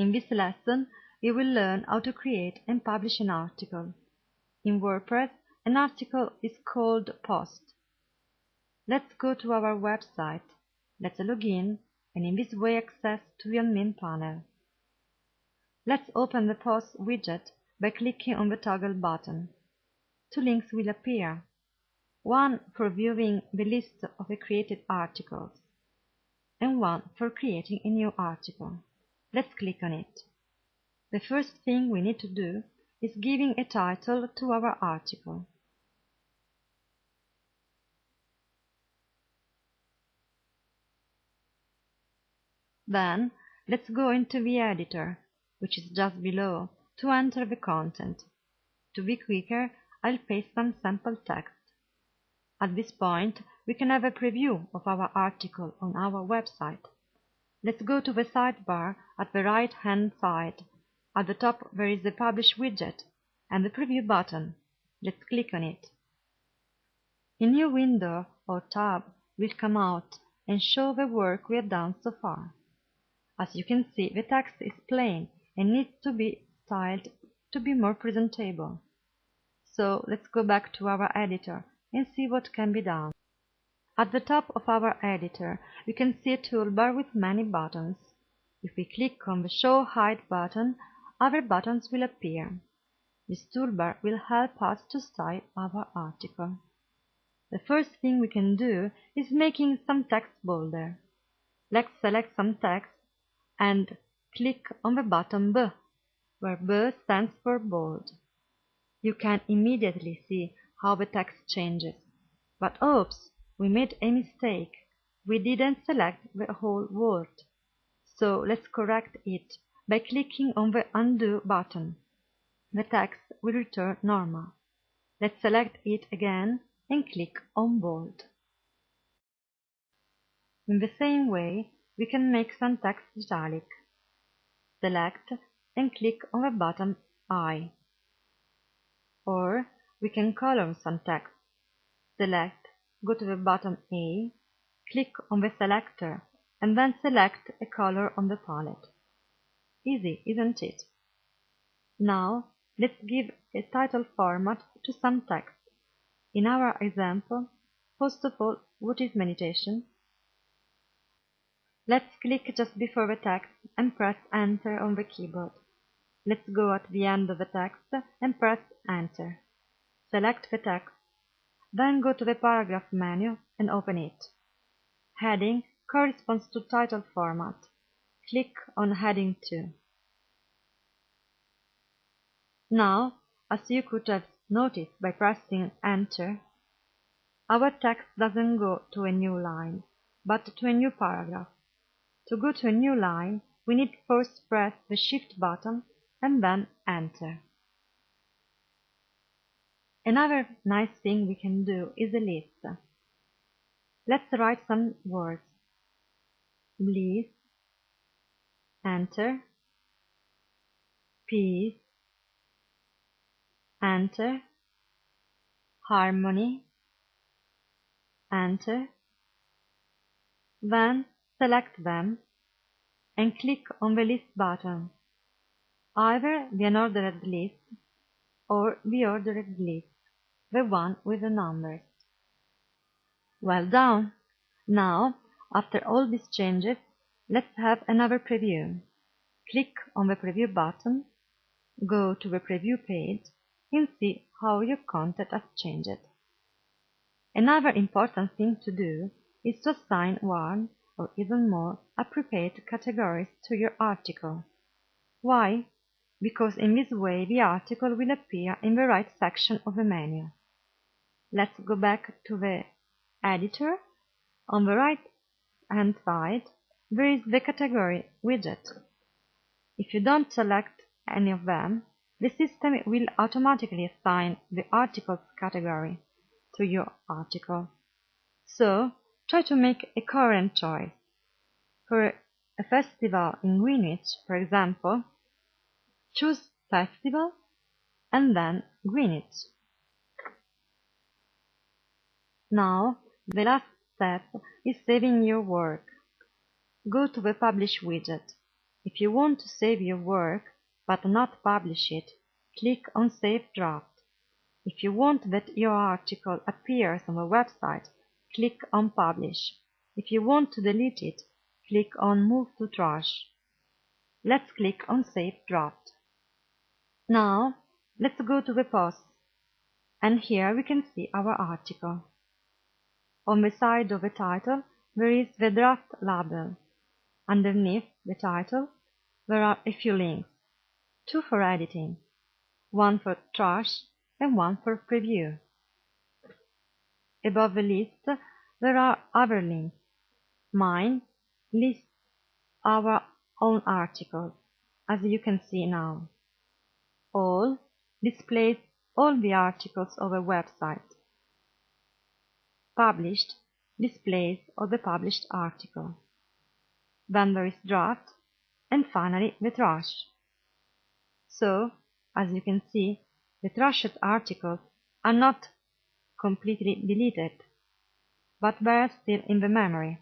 In this lesson, we will learn how to create and publish an article. In WordPress, an article is called post. Let's go to our website. Let's log in and in this way access to the admin panel. Let's open the post widget by clicking on the toggle button. Two links will appear. One for viewing the list of the created articles and one for creating a new article. Let's click on it. The first thing we need to do is giving a title to our article. Then, let's go into the editor, which is just below, to enter the content. To be quicker, I'll paste some sample text. At this point, we can have a preview of our article on our website. Let's go to the sidebar at the right-hand side. At the top there is the Publish widget and the Preview button. Let's click on it. A new window or tab will come out and show the work we have done so far. As you can see, the text is plain and needs to be styled to be more presentable. So let's go back to our editor and see what can be done. At the top of our editor, we can see a toolbar with many buttons. If we click on the Show Hide button, other buttons will appear. This toolbar will help us to style our article. The first thing we can do is making some text bolder. Let's select some text and click on the button B, where B stands for bold. You can immediately see how the text changes. But oops! We made a mistake. We didn't select the whole word. So let's correct it by clicking on the Undo button. The text will return normal. Let's select it again and click on Bold. In the same way, we can make some text italic. Select and click on the button I. Or we can color some text. Select, go to the button A, click on the selector, and then select a color on the palette. Easy, isn't it? Now, let's give a title format to some text. In our example, first of all, what is meditation? Let's click just before the text and press Enter on the keyboard. Let's go at the end of the text and press Enter. Select the text. Then go to the paragraph menu and open it. Heading corresponds to title format. Click on Heading 2. Now, as you could have noticed by pressing Enter, our text doesn't go to a new line, but to a new paragraph. To go to a new line, we need first press the Shift button and then Enter. Another nice thing we can do is a list. Let's write some words. Bliss, Enter, peace, Enter, harmony, Enter. Then select them and click on the List button, either the unordered list or the ordered list, the one with the numbers. Well done! Now, after all these changes, let's have another preview. Click on the Preview button, go to the Preview page, and see how your content has changed. Another important thing to do is to assign one or even more appropriate categories to your article. Why? Because in this way the article will appear in the right section of the menu. Let's go back to the editor. On the right-hand side, there is the category widget. If you don't select any of them, the system will automatically assign the article's category to your article. So, try to make a coherent choice. For a festival in Greenwich, for example, choose Festival and then Greenwich. Now, the last step is saving your work. Go to the Publish widget. If you want to save your work but not publish it, click on Save Draft. If you want that your article appears on the website, click on Publish. If you want to delete it, click on Move to Trash. Let's click on Save Draft. Now, let's go to the post, and here we can see our article. On the side of the title, there is the draft label. Underneath the title, there are a few links, 2 for editing, 1 for trash and 1 for preview. Above the list, there are other links. Mine lists our own articles, as you can see now. All displays all the articles of a website. Published displays all the published article. Then there is draft, and finally the trash. So, as you can see, the trashed articles are not completely deleted, but they are still in the memory.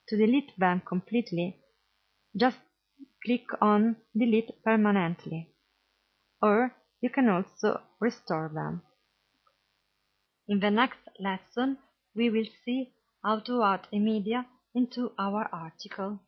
To delete them completely, just click on Delete Permanently, or you can also restore them. In the next lesson, we will see how to add a media into our article.